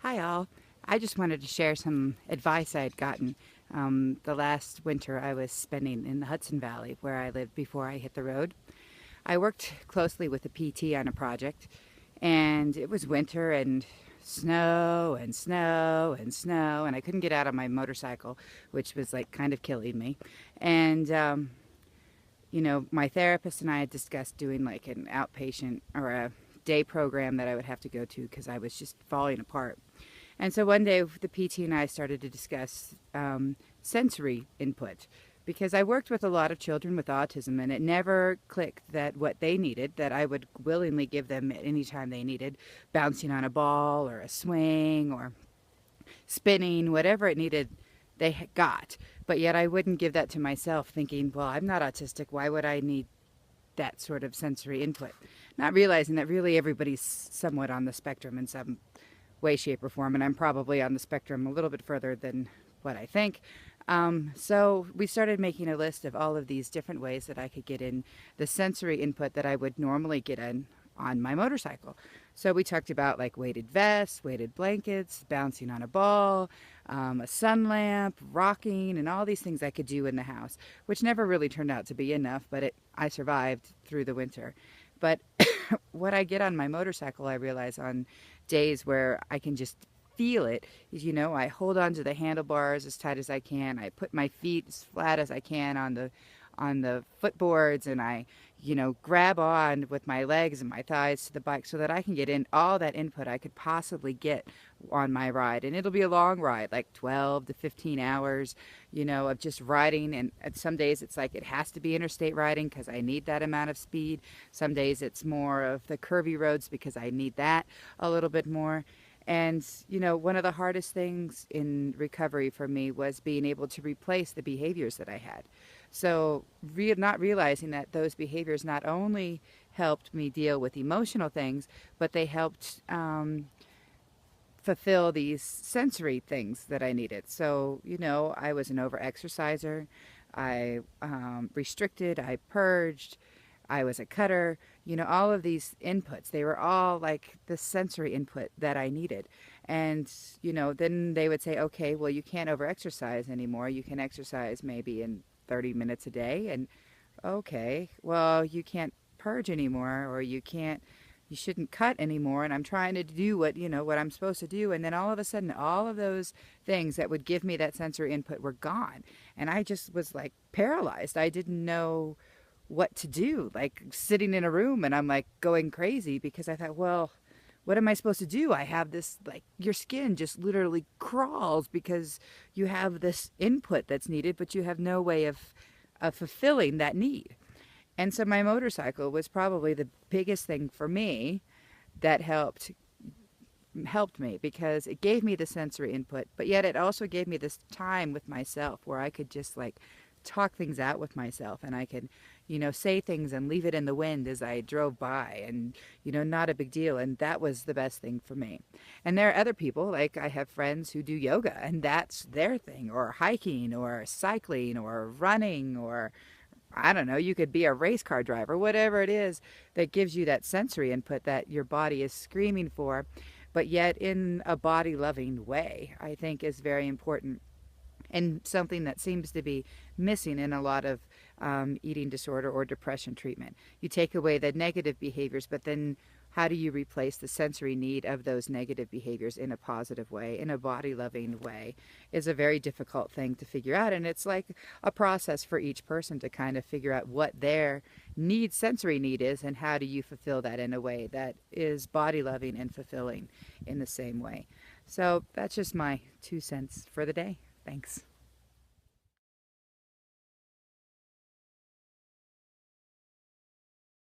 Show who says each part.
Speaker 1: Hi all. I just wanted to share some advice I had gotten the last winter I was spending in the Hudson Valley where I lived before I hit the road. I worked closely with a PT on a project, and it was winter and snow and snow and snow, and I couldn't get out on my motorcycle, which was like kind of killing me. And my therapist and I had discussed doing like an outpatient or a day program that I would have to go to because I was just falling apart. And so one day the PT and I started to discuss sensory input because I worked with a lot of children with autism, and it never clicked that what they needed, that I would willingly give them at any time they needed, bouncing on a ball or a swing or spinning, whatever it needed, they got. But yet I wouldn't give that to myself, thinking, well, I'm not autistic. Why would I need that sort of sensory input? Not realizing that really everybody's somewhat on the spectrum in some way, shape, or form, and I'm probably on the spectrum a little bit further than what I think. So we started making a list of all of these different ways that I could get in the sensory input that I would normally get in on my motorcycle. So we talked about like weighted vests, weighted blankets, bouncing on a ball, a sun lamp, rocking, and all these things I could do in the house, which never really turned out to be enough, but I survived through the winter. But what I get on my motorcycle, I realize on days where I can just feel it is, I hold on to the handlebars as tight as I can. I put my feet as flat as I can on the footboards, and I, grab on with my legs and my thighs to the bike so that I can get in all that input I could possibly get on my ride. And it'll be a long ride, like 12 to 15 hours, of just riding. And some days it's like it has to be interstate riding because I need that amount of speed. Some days it's more of the curvy roads because I need that a little bit more. And, one of the hardest things in recovery for me was being able to replace the behaviors that I had. So not realizing that those behaviors not only helped me deal with emotional things, but they helped fulfill these sensory things that I needed. So, I was an over-exerciser. I restricted, I purged, I was a cutter, all of these inputs, they were all like the sensory input that I needed. And, then they would say, okay, well, you can't over-exercise anymore. You can exercise maybe in 30 minutes a day. And, okay, well, you can't purge anymore, or you shouldn't cut anymore. And I'm trying to do what I'm supposed to do. And then all of a sudden, all of those things that would give me that sensory input were gone. And I just was like paralyzed. I didn't know what to do, like sitting in a room, and I'm like going crazy because I thought, well, what am I supposed to do? I have this, like, your skin just literally crawls because you have this input that's needed, but you have no way of fulfilling that need. And so my motorcycle was probably the biggest thing for me that helped me because it gave me the sensory input, but yet it also gave me this time with myself where I could just like talk things out with myself, and I could, say things and leave it in the wind as I drove by, and, not a big deal. And that was the best thing for me. And there are other people, like I have friends who do yoga, and that's their thing, or hiking, or cycling, or running, or I don't know, you could be a race car driver, whatever it is that gives you that sensory input that your body is screaming for, but yet in a body loving way, I think is very important, and something that seems to be missing in a lot of eating disorder or depression treatment. You take away the negative behaviors, but then how do you replace the sensory need of those negative behaviors in a positive way, in a body-loving way, is a very difficult thing to figure out. And it's like a process for each person to kind of figure out what their sensory need is, and how do you fulfill that in a way that is body-loving and fulfilling in the same way. So that's just my 2 cents for the day. Thanks.